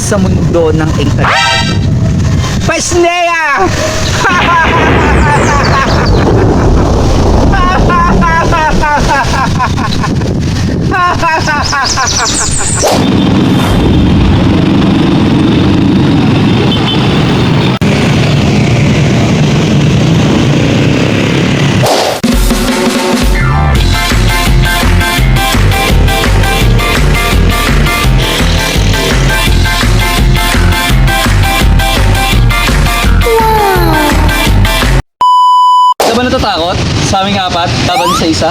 sa mundo ng internet. Pasneya! Ka ba natatakot? Sa aming apat, taban sa isa?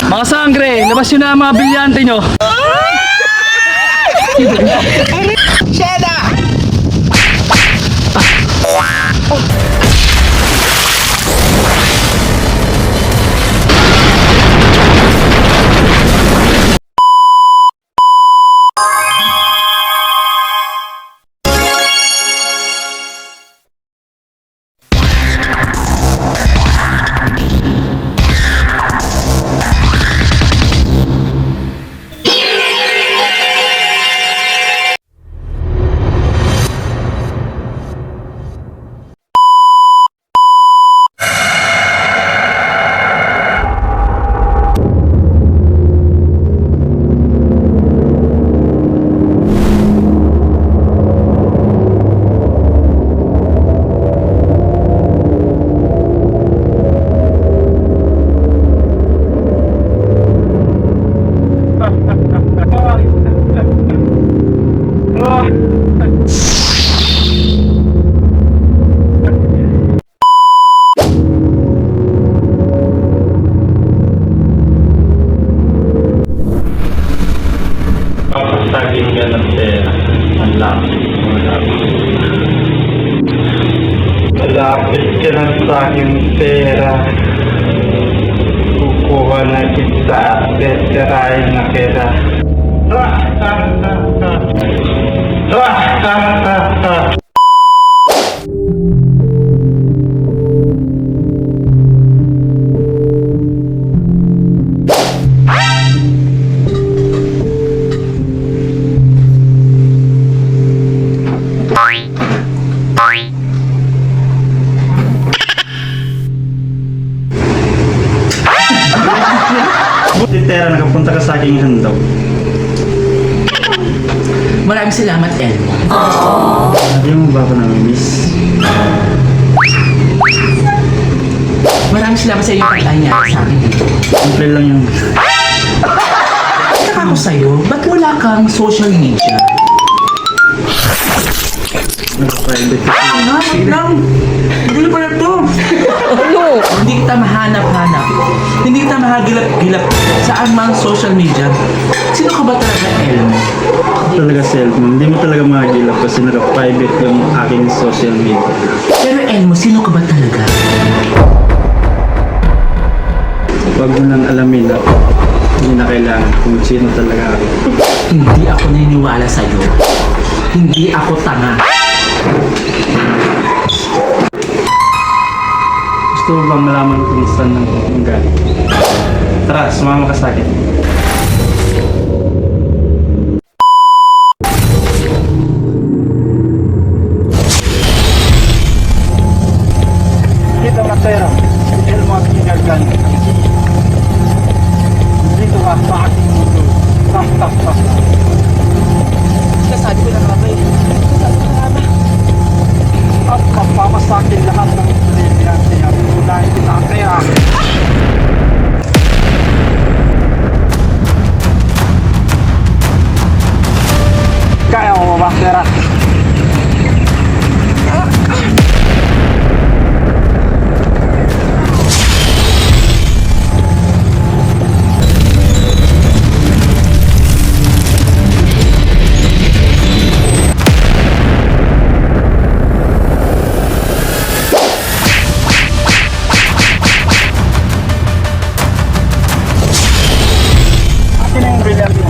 Mga sangre, labas yun na ang mga brilyante nyo. Sheda! Papasagin ka ng pera. Ang lapit. Malapit ka ng saging pera. Kukuha na kita at sirain na kita. Si Tera, nakapunta ka sa aking handog. Maraming salamat, Elmo. Sabi mo ba ako namimiss? Maraming salamat sa iyong pag-anyari sa akin. Simple lang yung... Saka ako sa'yo, ba't wala kang social media? Naka-private. Wait lang! Hindi pa na to! Ano? Hindi kita mahanap-hanap. Hindi kita mahagilap-gilap saan mang social media. Sino ka ba talaga, Elmo? Talaga cellphone, hindi mo talaga makagilap kasi naka-private yung aking social media. Pero Elmo, sino ka ba talaga? Huwag mo nang alamin na hindi na kailangan kung sino talaga ako. Hindi ako naniniwala sa'yo. Hindi ako tanga. Gusto mo bang malaman kung saan ang galing? Tara, sumama ka sa akin. Dito ka, Tera. Elmo ang ginagaling. Dito ka sa aking mundo. Tak. Sasabi ko na nga ba eh. Sasabi ko na nga ba? At magpapasakit lahat ng estudyante niya. Dahil kita kaya. Kaya mo ba, Tera? Akin na yung brilliant mo.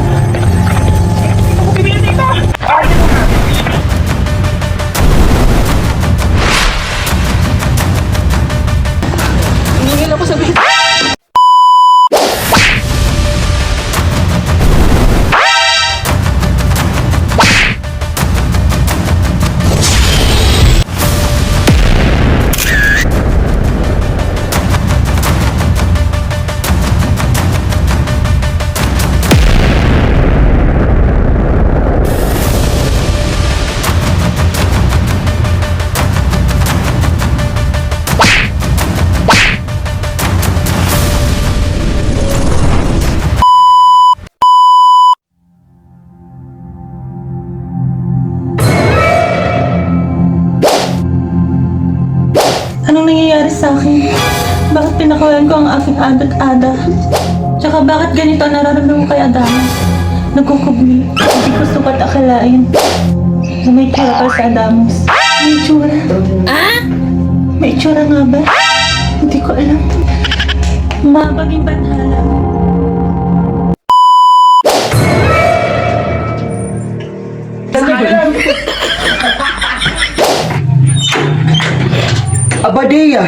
Ako bibili dito! Akin mo! nangyari sa akin? Bakit pinakawalan ko ang aking ada-ada? Tsaka bakit ganito ang nararamdaman ko kay Adamus? Nagkukubli. Hindi ko sukat akalain na may tsura ka sa Adamus. May tsura? May tsura nga ba? Hindi ko alam. Mabaging banhala. Abadea,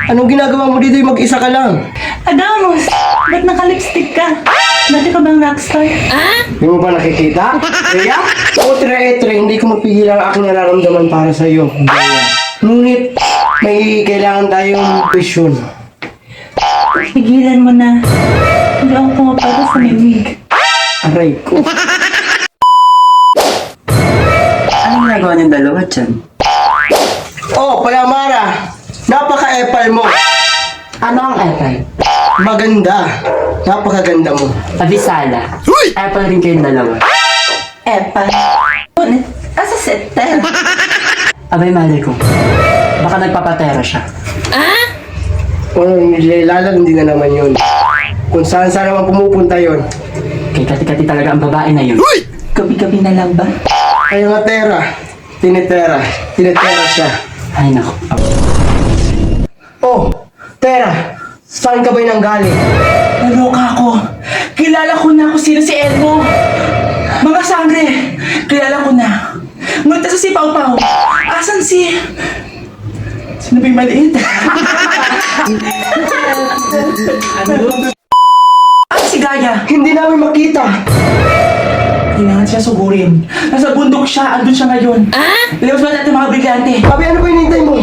anong ginagawa mo dito yung mag-isa ka lang? Adamus! Ba't naka-lipstick ka? Dati ka bang rockstar? Hindi mo ba nakikita? Kaya? Otre-etre, hindi ko mapigilan ang aking nararamdaman para sa iyo. Ngunit, may kailangan tayong vision. Pigilan mo na. Hindi ako pumapalo sa bibig. Aray ko. Anong ginagawa niyong dalawa dyan? Oh, Palamara! Napaka-epal mo! Ano ang apple? Maganda. Napakaganda mo. Abisala. Apple rin kayong dalawa. Epa. Ngunit, asa setter? Abay, mali ko. Baka nagpapatera siya. Nilalandi na naman yun. Kung saan naman pumupunta yun. Kay kati-kati talaga ang babae na yun. Gabi-gabi na lang ba? Ay nga tera. Tinetera siya. Ay, nako. Oh, Tera, saan ka ba nang galing? Naloka ako. Kilala ko na kung sino si Elmo. Mga sangre, kilala ko na. Ngunit sa si Pau Pau, asan si... Sino ba yung maliit? Si Gaya. Hindi namin makita. Kailangan siya sugurin. Nasa bundok siya, andun siya ngayon. Ilabas ba natin mga brilyante? Abi, ano ba hinintay mo?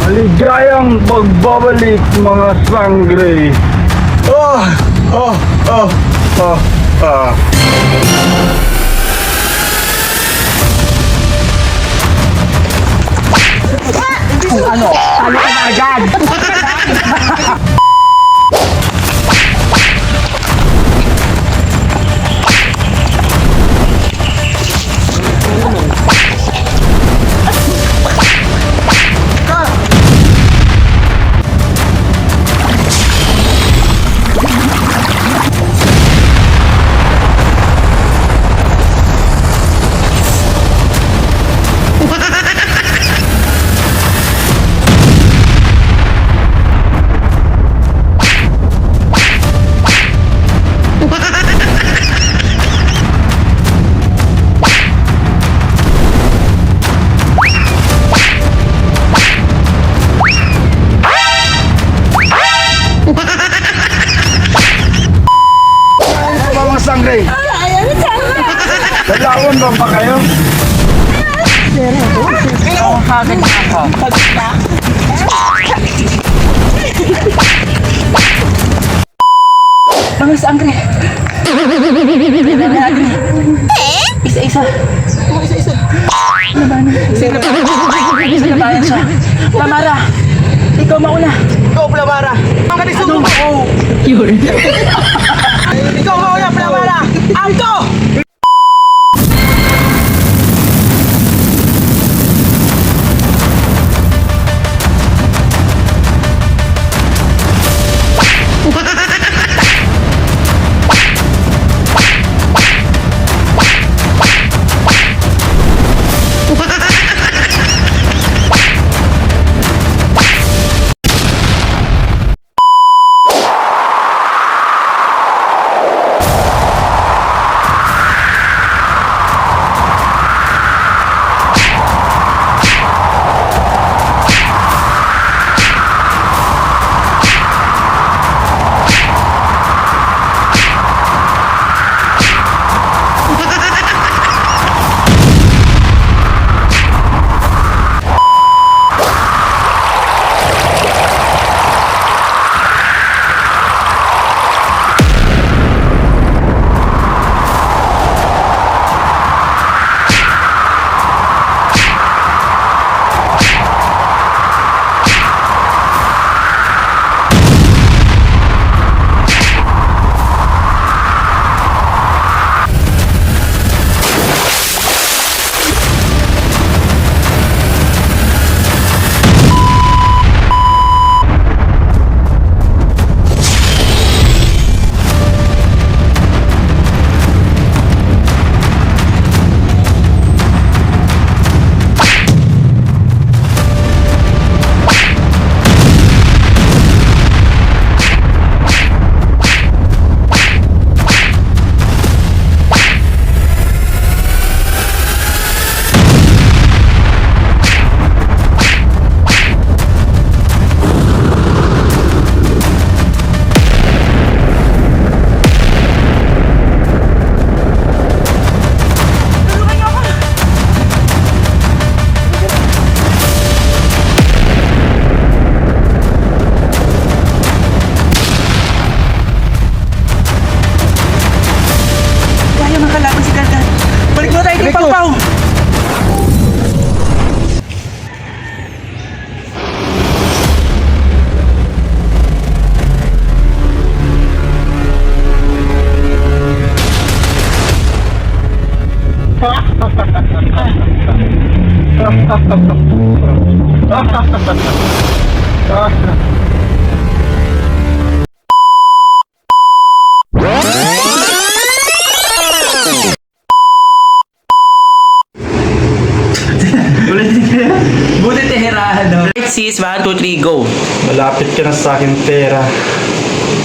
Maligayang pagbabalik mga sangre. Mga sangre. Dalawan ba kayo? Mga sangre. Isa-isa. Sinabayan siya. Lamara, ikaw mauna. Ikaw, Palamara. Ang kanisugo mo. Ikaw mauna, Palamara. Angko! Buti teherahan, no? Sis, 1, 2, 3, go. Malapit ka na sa akin pera.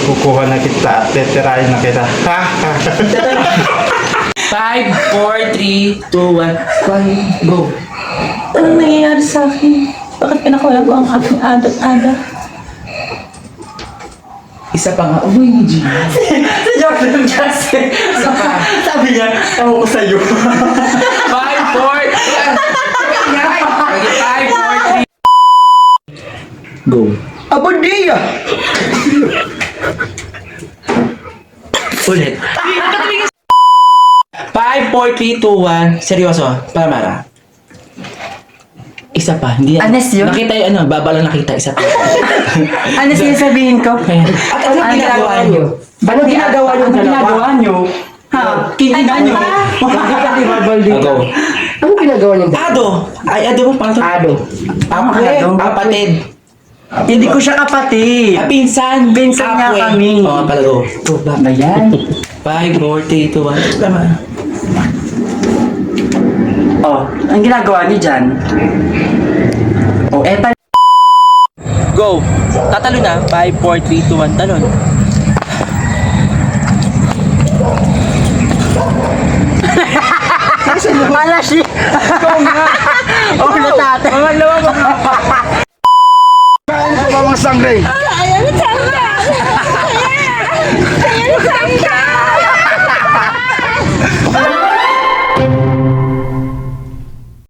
Kukuha na kita at tetirahin na kita. 5, 4, 3, 2, 1, go. Anong nangyayari sa akin? Bakit pinakawalan ko ang aking ada-ada? Isa pa nga. Uy, G. Si Joke lang kasi. Isa pa. Sabi niya, ewan ko sa'yo. 5, 4, 5, 4, 3. Go. Abondiya! Ulit. 5, 4, 3, 2, 1. Seryoso. Para Mara. Isa pa. Hindi yan. Honest yun? Nakita yung ano, baba lang nakita. Isa pa. Ano sinasabihin ko? At ano ginagawa niyo? Ano ginagawa niyo? Ano ginagawa niyo? Ha? Kinigan niyo? Go. Ano ginagawa niyo? Ado. Ay, ado mo pang Ado. Kapatid. Hindi ko siya kapatid. Pinsan. Pinsan nga Halfway. kami. Oo, pala go. Ba yan? 5, 4, 3, 2, 1. Tama. Oh, ang ginagawa niyo dyan? Oh, eto. Go. Tatalo na. 5, 4, 3, 2, 1. Talon. Alas siya. Oh, natate. Mga sangre! Ayan, sangka! Ayan, sangka!